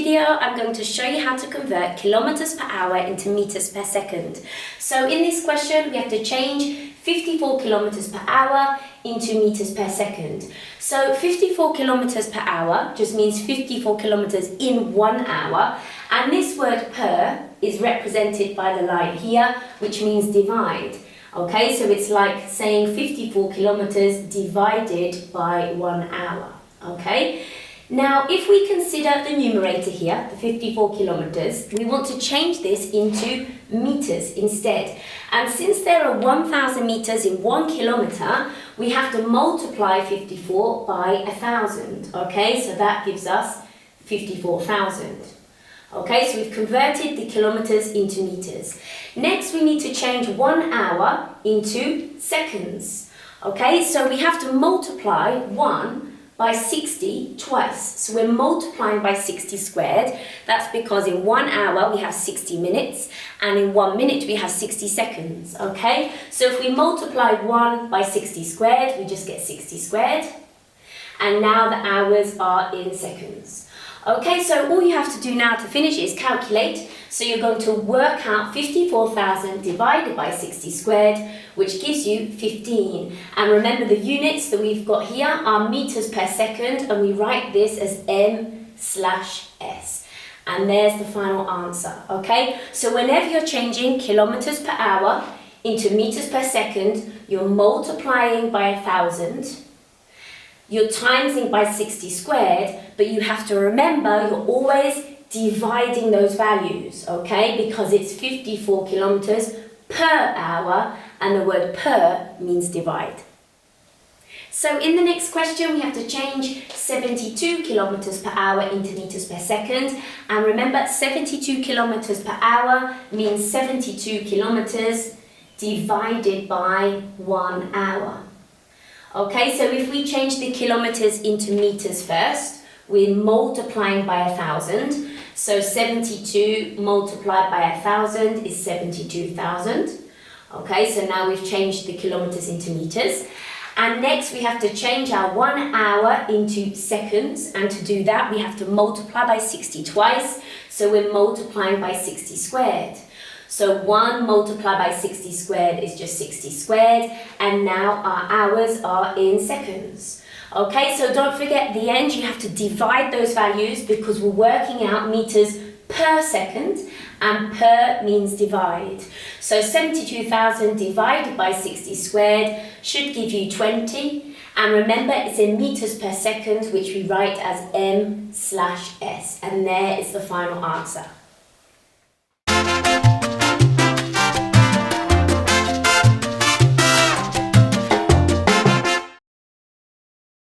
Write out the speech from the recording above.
video, I'm going to show you how to convert kilometers per hour into meters per second. So in this question, we have to change 54 kilometers per hour into meters per second. So 54 kilometers per hour just means 54 kilometers in 1 hour. And this word per is represented by the line here, which means divide. Okay, so it's like saying 54 kilometers divided by 1 hour. Okay. Now, if we consider the numerator here, the 54 kilometers, we want to change this into meters instead. And since there are 1,000 meters in 1 kilometer, we have to multiply 54 by 1,000. Okay, so that gives us 54,000. Okay, so we've converted the kilometers into meters. Next, we need to change 1 hour into seconds. Okay, so we have to multiply 1 by 60 twice. So we're multiplying by 60 squared. That's because in 1 hour we have 60 minutes and in 1 minute we have 60 seconds, okay? So if we multiply 1 by 60 squared, we just get 60 squared. And now the hours are in seconds. Okay, so all you have to do now to finish is calculate. So you're going to work out 54,000 divided by 60 squared, which gives you 15. And remember the units that we've got here are meters per second, and we write this as m/s. And there's the final answer, okay? So whenever you're changing kilometers per hour into meters per second, you're multiplying by 1,000. You're timesing by 60 squared, but you have to remember you're always dividing those values, okay? Because it's 54 kilometers per hour, and the word per means divide. So in the next question, we have to change 72 kilometers per hour into meters per second. And remember, 72 kilometers per hour means 72 kilometers divided by 1 hour. Okay, so if we change the kilometers into meters first, we're multiplying by 1,000. So 72 multiplied by 1,000 is 72,000. Okay, so now we've changed the kilometers into meters. And next we have to change our 1 hour into seconds. And to do that, we have to multiply by 60 twice. So we're multiplying by 60 squared. So 1 multiplied by 60 squared is just 60 squared, and now our hours are in seconds. Okay, so don't forget at the end you have to divide those values because we're working out meters per second, and per means divide. So 72,000 divided by 60 squared should give you 20, and remember it's in meters per second, which we write as m/s, and there is the final answer.